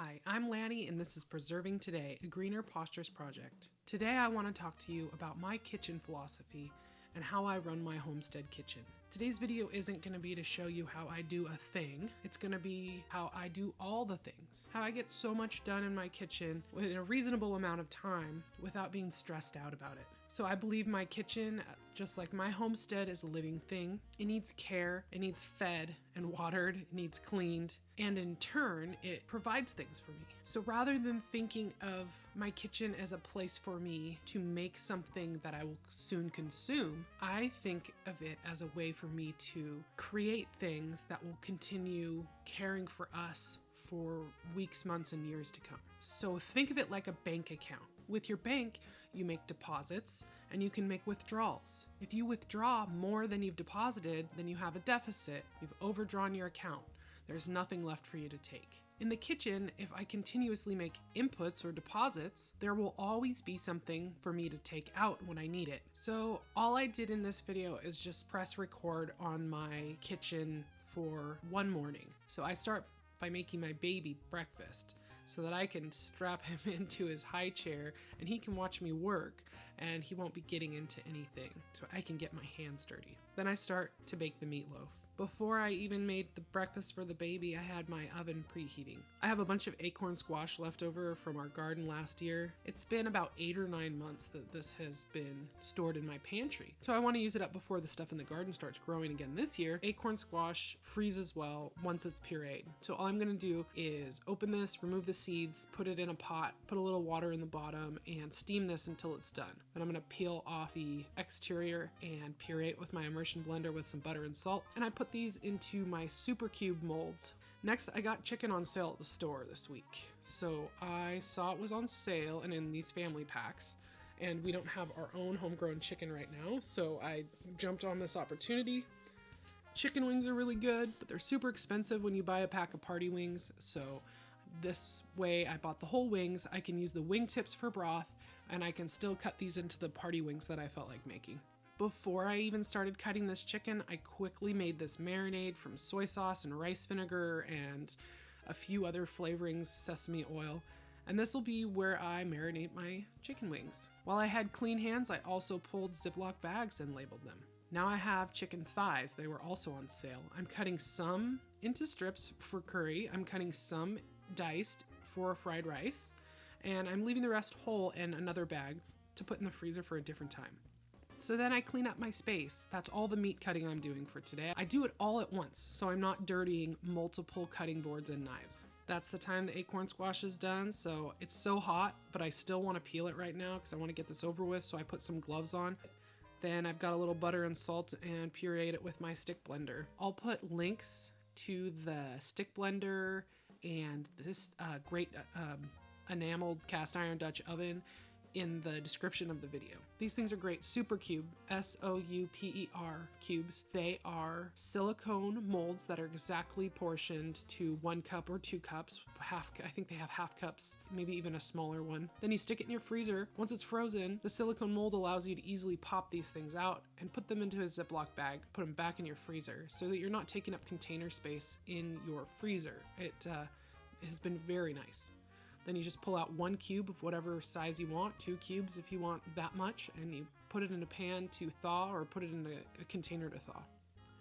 Hi, I'm Lanny and this is Preserving Today, a Greener Postures project. Today I want to talk to you about my kitchen philosophy and how I run my homestead kitchen. Today's video isn't going to be to show you how I do a thing, it's going to be how I do all the things. How I get so much done in my kitchen in a reasonable amount of time without being stressed out about it. So I believe my kitchen, just like my homestead, is a living thing. It needs care, it needs fed and watered, it needs cleaned, and in turn, it provides things for me. So rather than thinking of my kitchen as a place for me to make something that I will soon consume, I think of it as a way for me to create things that will continue caring for us for weeks, months, and years to come. So think of it like a bank account. With your bank, you make deposits and you can make withdrawals. If you withdraw more than you've deposited, then you have a deficit. You've overdrawn your account. There's nothing left for you to take. In the kitchen, if I continuously make inputs or deposits, there will always be something for me to take out when I need it. So all I did in this video is just press record on my kitchen for one morning. So I start by making my baby breakfast so that I can strap him into his high chair and he can watch me work and he won't be getting into anything, so I can get my hands dirty. Then I start to bake the meatloaf. Before I even made the breakfast for the baby, I had my oven preheating. I have a bunch of acorn squash left over from our garden last year. It's been about 8 or 9 months that this has been stored in my pantry. So I want to use it up before the stuff in the garden starts growing again this year. Acorn squash freezes well once it's pureed. So all I'm gonna do is open this, remove the seeds, put it in a pot, put a little water in the bottom, and steam this until it's done. Then I'm gonna peel off the exterior and puree it with my immersion blender with some butter and salt. And I put these into my super cube molds. Next, I got chicken on sale at the store this week. So I saw it was on sale and in these family packs, and we don't have our own homegrown chicken right now. So I jumped on this opportunity. Chicken wings are really good, but they're super expensive when you buy a pack of party wings. So this way I bought the whole wings. I can use the wing tips for broth, and I can still cut these into the party wings that I felt like making. Before I even started cutting this chicken, I quickly made this marinade from soy sauce and rice vinegar and a few other flavorings, sesame oil. And this will be where I marinate my chicken wings. While I had clean hands, I also pulled Ziploc bags and labeled them. Now I have chicken thighs. They were also on sale. I'm cutting some into strips for curry. I'm cutting some diced for fried rice. And I'm leaving the rest whole in another bag to put in the freezer for a different time. So then I clean up my space. That's all the meat cutting I'm doing for today. I do it all at once, so I'm not dirtying multiple cutting boards and knives. That's the time the acorn squash is done, so it's so hot, but I still want to peel it right now because I want to get this over with, so I put some gloves on. Then I've got a little butter and salt and pureed it with my stick blender. I'll put links to the stick blender and this great enameled cast iron Dutch oven in the description of the video. These things are great. Super Cube, S-O-U-P-E-R cubes. They are silicone molds that are exactly portioned to 1 cup or 2 cups. I think they have half cups, maybe even a smaller one. Then you stick it in your freezer. Once it's frozen, the silicone mold allows you to easily pop these things out and put them into a Ziploc bag, put them back in your freezer so that you're not taking up container space in your freezer. It has been very nice. Then you just pull out 1 cube of whatever size you want, 2 cubes if you want that much, and you put it in a pan to thaw or put it in a container to thaw.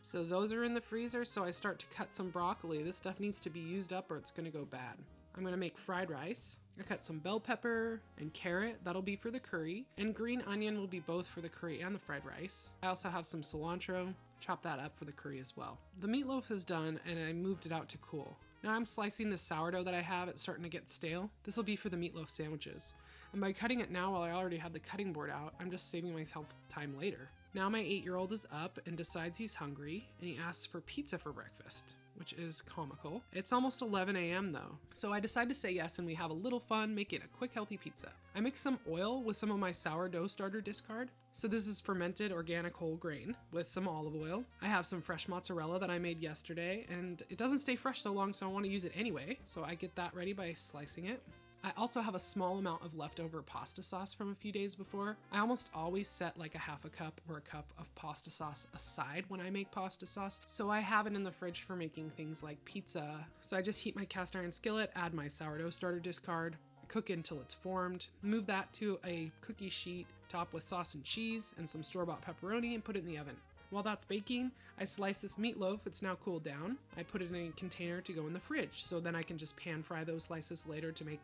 So those are in the freezer, so I start to cut some broccoli. This stuff needs to be used up or it's gonna go bad. I'm gonna make fried rice. I cut some bell pepper and carrot, that'll be for the curry, and green onion will be both for the curry and the fried rice. I also have some cilantro, chop that up for the curry as well. The meatloaf is done and I moved it out to cool. Now I'm slicing the sourdough that I have. It's starting to get stale. This will be for the meatloaf sandwiches. And by cutting it now while I already had the cutting board out, I'm just saving myself time later. Now my 8-year-old is up and decides he's hungry and he asks for pizza for breakfast, which is comical. It's almost 11 a.m. though. So I decide to say yes and we have a little fun making a quick healthy pizza. I mix some oil with some of my sourdough starter discard. So this is fermented organic whole grain with some olive oil. I have some fresh mozzarella that I made yesterday and it doesn't stay fresh so long, so I want to use it anyway. So I get that ready by slicing it. I also have a small amount of leftover pasta sauce from a few days before. I almost always set like a half a cup or a cup of pasta sauce aside when I make pasta sauce, so I have it in the fridge for making things like pizza. So I just heat my cast iron skillet, add my sourdough starter discard, cook it until it's formed, move that to a cookie sheet, top with sauce and cheese and some store-bought pepperoni, and put it in the oven. While that's baking, I slice this meatloaf. It's now cooled down. I put it in a container to go in the fridge, so then I can just pan fry those slices later to make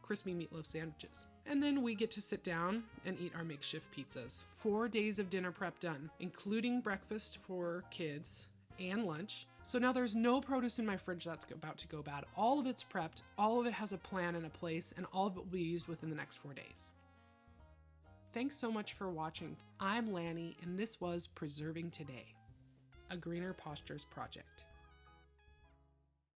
crispy meatloaf sandwiches. And then we get to sit down and eat our makeshift pizzas. 4 days of dinner prep done, including breakfast for kids and lunch. So now there's no produce in my fridge that's about to go bad. All of it's prepped, all of it has a plan and a place, and all of it will be used within the next 4 days. Thanks so much for watching. I'm Lanny, and this was Preserving Today, a Greener Pastures project.